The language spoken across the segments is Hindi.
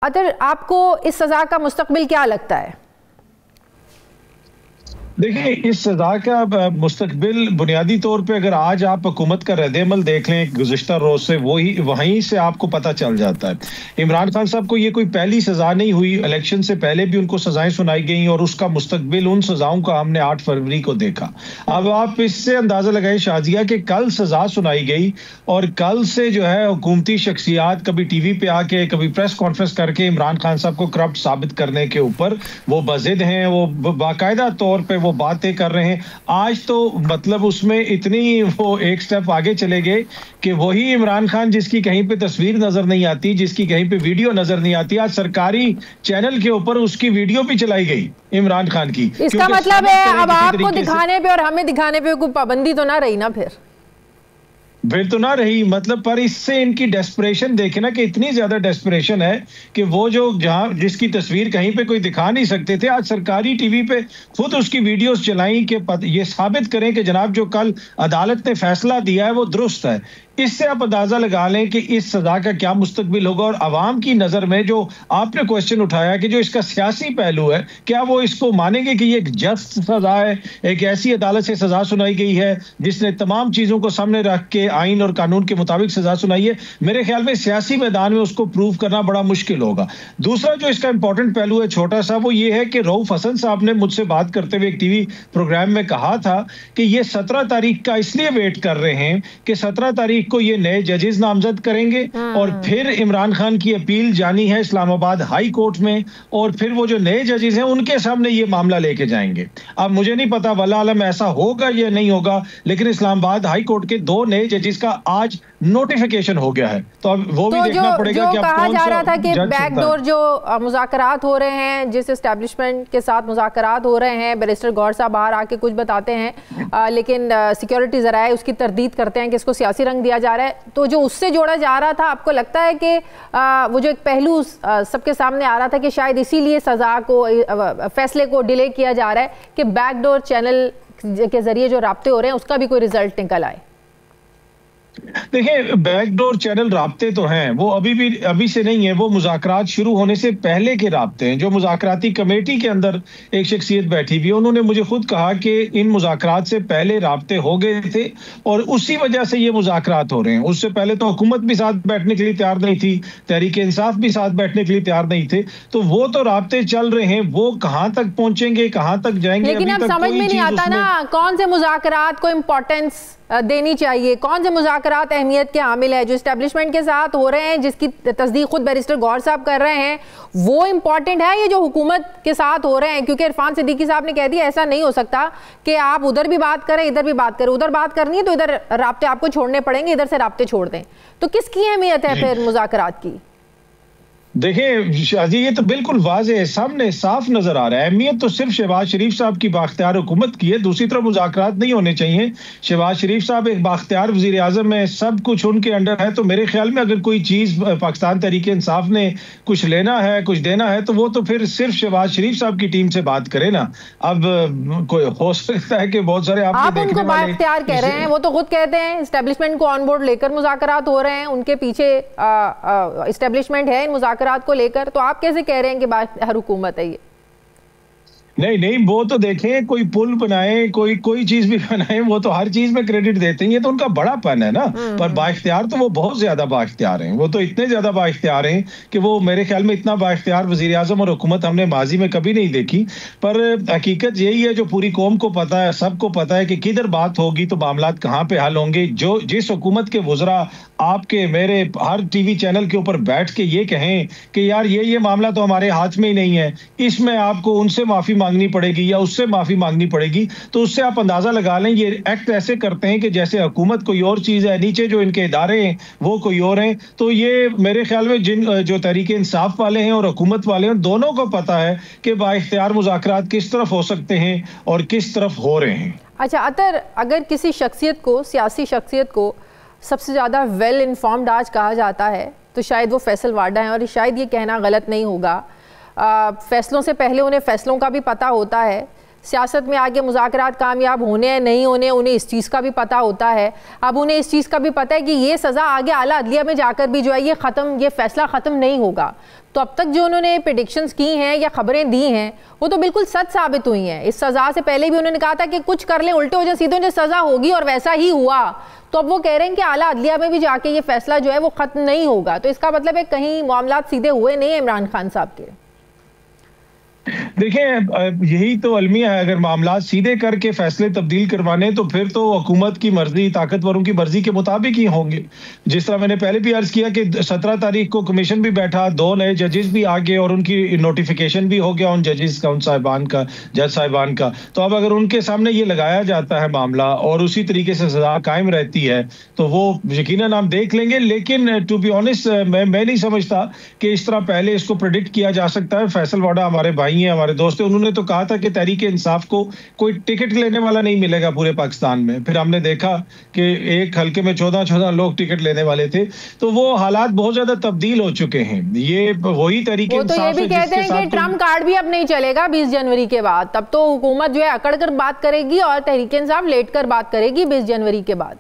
अतर आपको इस सजा का मुस्तकबिल क्या लगता है? देखिए, इस सजा का मुस्तकबिल बुनियादी तौर पे अगर आज आप हुकूमत का रद्द-ए-अमल देख लें गुज़िश्ता रोज़ से, वहीं से आपको पता चल जाता है। इमरान खान साहब को ये कोई पहली सजा नहीं हुई, इलेक्शन से पहले भी उनको सजाएं सुनाई गई और उसका मुस्तकबिल उन सजाओं का हमने 8 फरवरी को देखा। अब आप इससे अंदाजा लगाएं शाजिया कि कल सजा सुनाई गई और कल से जो है हुकूमती शख्सियात कभी टीवी पे आके, कभी प्रेस कॉन्फ्रेंस करके इमरान खान साहब को करप्ट साबित करने के ऊपर वो बज़िद हैं, वो बाकायदा तौर पे वो बातें कर रहे हैं। आज तो मतलब उसमें इतनी वो एक स्टेप आगे चले गए कि वही इमरान खान जिसकी कहीं पे तस्वीर नजर नहीं आती, जिसकी कहीं पे वीडियो नजर नहीं आती, आज सरकारी चैनल के ऊपर उसकी वीडियो भी चलाई गई इमरान खान की। इसका मतलब है अब आपको दिखाने पे और हमें दिखाने पे कोई पाबंदी तो ना रही ना फिर तो ना रही, मतलब पर इससे इनकी डेस्परेशन देखे ना कि इतनी ज्यादा डेस्परेशन है कि वो जो जहां जिसकी तस्वीर कहीं पे कोई दिखा नहीं सकते थे, आज सरकारी टीवी पे खुद उसकी वीडियोस चलाई कि ये साबित करें कि जनाब जो कल अदालत ने फैसला दिया है वो दुरुस्त है। इससे आप अंदाजा लगा लें कि इस सजा का क्या मुस्तकबिल होगा। और आवाम की नजर में जो आपने क्वेश्चन उठाया कि जो इसका सियासी पहलू है, क्या वो इसको मानेंगे कि ये एक जस्ट सजा है, एक ऐसी अदालत से सजा सुनाई गई है जिसने तमाम चीजों को सामने रख के आइन और कानून के मुताबिक सजा सुनाई है? मेरे ख्याल में सियासी मैदान में उसको प्रूव करना बड़ा मुश्किल होगा। दूसरा जो इसका इंपॉर्टेंट पहलू है छोटा सा, वो ये है कि रऊफ हसन साहब ने मुझसे बात करते हुए एक टीवी प्रोग्राम में कहा था कि ये 17 तारीख का इसलिए वेट कर रहे हैं कि 17 तारीख को ये नए जजेस नामजद करेंगे और फिर इमरान खान की अपील जानी है इस्लामाबाद हाई कोर्ट में और फिर वो जो नए जजेस हैं उनके सामने ये मामला लेके जाएंगे। अब मुझे नहीं पता वल्लाह आलम ऐसा होगा या नहीं होगा, लेकिन इस्लामाबाद हाई कोर्ट के 2 नए जजेस का आज नोटिफिकेशन हो गया है, तो अब वो भी देखना पड़ेगा कि कहा जा रहा था कि बैकडोर जो मुज़ाकरात हो रहे हैं, जिस एस्टेब्लिशमेंट के साथ मुज़ाकरात हो रहे हैं, बैरिस्टर गौहर साहब बाहर आके कुछ बताते हैं लेकिन सिक्योरिटी ज़राए उसकी तरदीद करते हैं कि इसको सियासी रंग दिया जा रहा है। तो जो उससे जोड़ा जा रहा था, आपको लगता है कि वो जो एक पहलू सबके सामने आ रहा था कि शायद इसीलिए सजा को, फैसले को डिले किया जा रहा है कि बैकडोर चैनल के जरिए जो राब्ते हो रहे हैं उसका भी कोई रिजल्ट निकल आए? देखिए, बैकडोर चैनल राब्ते तो हैं, वो अभी से नहीं है, वो मुज़ाकरात शुरू होने से पहले के राब्ते हैं। जो मुज़ाकराती कमेटी के अंदर एक शख्सियत बैठी हुई है, उन्होंने मुझे खुद कहा कि इन मुज़ाकरात से पहले राब्ते हो गए थे और उसी वजह से ये मुज़ाकरात हो रहे हैं। उससे पहले तो हुकूमत भी साथ बैठने के लिए तैयार नहीं थी, तहरीक इंसाफ भी साथ बैठने के लिए तैयार नहीं थे, तो वो तो राब्ते चल रहे हैं, वो कहाँ तक पहुंचेंगे, कहाँ तक जाएंगे, लेकिन अब समझ में नहीं आता ना कौन से मुज़ाकरात को इम्पोर्टेंस देनी चाहिए, कौन से मुज़ाकरात अहमियत के हामिल है। जो एस्टेब्लिशमेंट के साथ हो रहे हैं, जिसकी तस्दीक खुद बैरिस्टर गौहर साहब कर रहे हैं, वो इम्पॉर्टेंट है, ये जो हुकूमत के साथ हो रहे हैं? क्योंकि इरफान सिद्दीकी साहब ने कह दिया ऐसा नहीं हो सकता कि आप उधर भी बात करें, इधर भी बात करें। उधर बात करनी है तो इधर राब्ते आपको छोड़ने पड़ेंगे, इधर से राब्ते छोड़ दें। तो किसकी अहमियत है फिर मुज़ाकरात की? देखिए शाजी, ये तो बिल्कुल वाज़ेह है, सामने साफ नजर आ रहा है। अहमियत तो सिर्फ शहबाज शरीफ साहब की बाख्तियार हुकूमत की है, दूसरी तरफ मुज़ाकरात नहीं होने चाहिए। शहबाज शरीफ साहब एक बाख्तियार वज़ीर आज़म है, सब कुछ उनके अंडर है, तो मेरे ख्याल में अगर कोई चीज़ पाकिस्तान तहरीक इंसाफ ने कुछ लेना है, कुछ देना है, तो वो तो फिर सिर्फ शहबाज शरीफ साहब की टीम से बात करे ना। अब कोई हो सकता है कि बहुत सारे आप उनको बाख्तियार कह रहे हैं, वो तो खुद कहते हैं एस्टेब्लिशमेंट को ऑन बोर्ड लेकर मुज़ाकरात हो रहे हैं, उनके पीछे एस्टेब्लिशमेंट है इन मुज़ाकरात को लेकर। तो आप कैसे कह रहे हैं कि बाहर हुकूमत है ये? नहीं, वो तो देखें, कोई पुल बनाए, कोई चीज भी बनाए, वो तो हर चीज में क्रेडिट देते हैं, ये तो उनका बड़ापन है ना। पर बाइख्तियार तो वो बहुत ज्यादा बाइख्तियार हैं, वो तो इतने ज्यादा बाइख्तियार हैं कि वो मेरे ख्याल में इतना बाइख्तियार वजीर आजम और हुकूमत हमने माजी में कभी नहीं देखी। पर हकीकत यही है, जो पूरी कौम को पता है, सबको पता है कि किधर बात होगी तो मामला कहाँ पे हल होंगे। जो जिस हुकूमत के वज़रा आपके मेरे हर टीवी चैनल के ऊपर बैठ के ये कहें कि यार ये मामला तो हमारे हाथ में ही नहीं है, इसमें आपको उनसे माफी मांगनी पड़ेगी या उससे माफी मांगनी पड़ेगी, तो उससे आप अंदाजा लगा लें ये एक्ट ऐसे करते हैं कि जैसे हुकूमत कोई और चीज है, नीचे जो इनके इदारे हैं वो कोई और हैं। तो ये मेरे ख्याल में जो तहरीक इंसाफ वाले हैं और हुकूमत वाले हैं, दोनों को पता है कि बाइख्तियार मुज़ाकरात किस तरफ हो सकते हैं और किस तरफ हो रहे हैं। अच्छा अतर, अगर किसी शख्सियत को, सियासी शख्सियत को सबसे ज़्यादा वेल इन्फॉर्म्ड आज कहा जाता है तो शायद वो फैसल वाडा हैं, और शायद ये कहना गलत नहीं होगा। फैसलों से पहले उन्हें फैसलों का भी पता होता है, सियासत में आगे मुज़ाकरात कामयाब होने या नहीं होने, उन्हें इस चीज़ का भी पता होता है। अब उन्हें इस चीज़ का भी पता है कि ये सज़ा आगे आला अदलिया में जाकर भी जो है ये फैसला ख़त्म नहीं होगा। तो अब तक जो उन्होंने प्रेडिक्शंस की हैं या खबरें दी हैं वो तो बिल्कुल सच साबित हुई हैं। इस सज़ा से पहले भी उन्होंने कहा था कि कुछ कर लें, उल्टे हो जाए, सीधे उन्हें सज़ा होगी, और वैसा ही हुआ। तो अब वो कह रहे हैं कि आला अदलिया में भी जाके ये फैसला जो है वो ख़त्म नहीं होगा। तो इसका मतलब है कहीं मामला सीधे हुए नहीं है इमरान खान साहब के। देखिए, यही तो अलमिया है। अगर मामला सीधे करके फैसले तब्दील करवाने तो फिर तो हुकूमत की मर्जी, ताकतवरों की मर्जी के मुताबिक ही होंगे। जिस तरह मैंने पहले भी अर्ज किया कि 17 तारीख को कमीशन भी बैठा, 2 नए जजेस भी आ गए और उनकी नोटिफिकेशन भी हो गया उन जजेस का, उन साहिबान का, जज साहिबान का। तो अब अगर उनके सामने ये लगाया जाता है मामला और उसी तरीके से सजा कायम रहती है तो वो यकीनन हम देख लेंगे। लेकिन टू बी ऑनेस्ट मैं नहीं समझता कि इस तरह पहले इसको प्रेडिक्ट किया जा सकता है। फैसल वाडा हमारे भाई हैं, हमारे दोस्त हैं, उन्होंने तो कहा था कि तहरीक इंसाफ को कोई टिकट लेने वाला नहीं मिलेगा पूरे पाकिस्तान में। फिर हमने देखा कि एक हल्के में 14 लोग टिकट लेने वाले थे। तो वो हालात बहुत ज्यादा तब्दील हो चुके हैं। ये वही तहरीक इंसाफ तो ये भी कहते हैं कि ट्रम्प कार्ड भी अब नहीं चलेगा 20 जनवरी के बाद। तब तो हुकूमत जो है अकड़ कर बात करेगी और तहरीक इंसाफ लेट कर बात करेगी 20 जनवरी के बाद।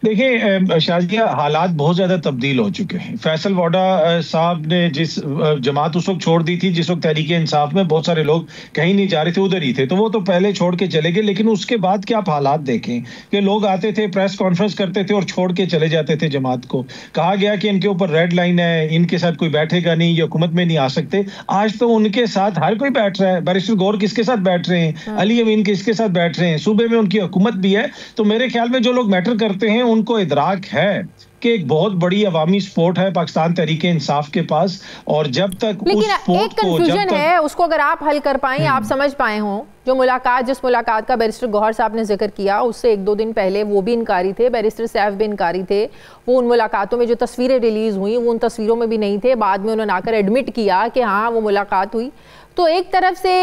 देखिए शाजिया, हालात बहुत ज्यादा तब्दील हो चुके हैं। फैसल वाडा साहब ने जिस जमात उस वक्त छोड़ दी थी, जिस वक्त तहरीक इंसाफ में बहुत सारे लोग कहीं नहीं जा रहे थे, उधर ही थे, तो वो तो पहले छोड़ के चले गए। लेकिन उसके बाद के आप हालात देखें कि लोग आते थे, प्रेस कॉन्फ्रेंस करते थे और छोड़ के चले जाते थे जमात को। कहा गया कि इनके ऊपर रेड लाइन है, इनके साथ कोई बैठेगा नहीं, ये हुकूमत में नहीं आ सकते। आज तो उनके साथ हर कोई बैठ रहा है। बैरिस्टर गौर किसके साथ बैठ रहे हैं, अली अमीन किसके साथ बैठ रहे हैं, सूबे में उनकी हुकूमत भी है। तो मेरे ख्याल में जो लोग मैटर करते हैं उनको इदराक है कि एक बहुत बड़ी अवामी सपोर्ट है पाकिस्तान तहरीक इंसाफ के पास। और जब तक लेकिन एक कंफ्यूजन है, उसको अगर आप हल कर पाएं, आप समझ पाए हों, जो जिस मुलाकात का बैरिस्टर गौहर साहब ने जिक्र किया उससे 1-2 दिन पहले वो भी इनकारी थे, बैरिस्टर सैफ भी इनकारी थे। वो उन मुलाकातों में जो तस्वीरें रिलीज हुई वो उन तस्वीरों में भी नहीं थे। बाद में उन्होंने आकर एडमिट किया कि हाँ वो मुलाकात हुई। तो एक तरफ से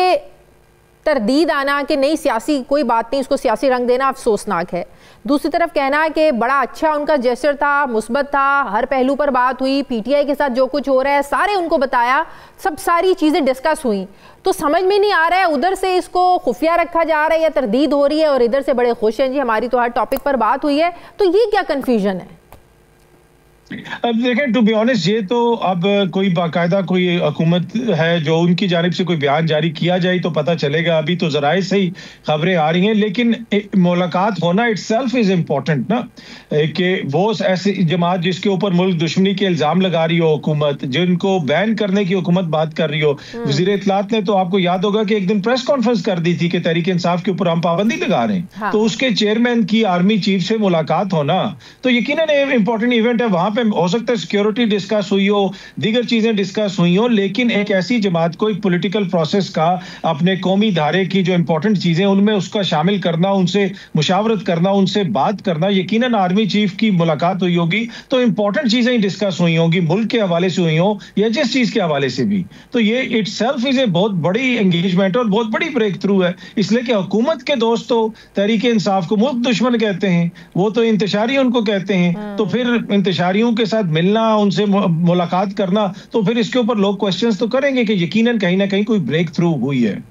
तरदीद आना कि नहीं सियासी कोई बात नहीं, उसको सियासी रंग देना अफसोसनाक है। दूसरी तरफ कहना है कि बड़ा अच्छा उनका जेस्चर था, मुस्बत था, हर पहलू पर बात हुई, पीटीआई के साथ जो कुछ हो रहा है सारे उनको बताया, सारी चीज़ें डिस्कस हुई। तो समझ में नहीं आ रहा है उधर से इसको खुफिया रखा जा रहा है या तरदीद हो रही है, और इधर से बड़े खुश हैं जी हमारी तो हर टॉपिक पर बात हुई है। तो ये क्या कन्फ्यूजन है? अब देखें, टू बी ऑनेस्ट, ये तो अब कोई बाकायदा कोई हुकूमत है जो उनकी जानिब से कोई बयान जारी किया जाए तो पता चलेगा। अभी तो जराए से ही खबरें आ रही हैं। लेकिन मुलाकात होना इटसेल्फ इज इम्पोर्टेंट ना, कि वो ऐसी जमात जिसके ऊपर मुल्क दुश्मनी के इल्जाम लगा रही हो हुकूमत, जिनको बैन करने की हुकूमत बात कर रही हो। वज़ीर इत्तलात ने तो आपको याद होगा कि एक दिन प्रेस कॉन्फ्रेंस कर दी थी कि तहरीक इंसाफ के ऊपर हम पाबंदी लगा रहे हैं। हाँ। तो उसके चेयरमैन की आर्मी चीफ से मुलाकात होना तो यकीनन इंपॉर्टेंट इवेंट है। वहां हो सकता है सिक्योरिटी डिस्कस हुई हो, दीगर चीजें डिस्कस हुई हो, लेकिन एक ऐसी जमात को एक पॉलिटिकल प्रोसेस का, अपने कौमी धारे की जो इंपॉर्टेंट चीजें उनमें उसका शामिल करना, उनसे मुशावरत करना, उनसे बात करना। यकीनन आर्मी चीफ की मुलाकात हुई होगी तो इंपॉर्टेंट चीजें ही डिस्कस हुई होंगी, मुल्क के हवाले से हुई हो या जिस चीज के हवाले से भी। तो ये इटसेल्फ इज ए बहुत बड़ी एंगेजमेंट और बहुत बड़ी ब्रेक थ्रू है। इसलिए कि हुकूमत के दोस्तों तहरीक इंसाफ को मुल्क दुश्मन कहते हैं, वो तो इंतशारी उनको कहते हैं। तो फिर इंतशारियों के साथ मिलना, उनसे मुलाकात करना, तो फिर इसके ऊपर लोग क्वेश्चंस तो करेंगे कि यकीनन कहीं ना कहीं कोई ब्रेक थ्रू हुई है।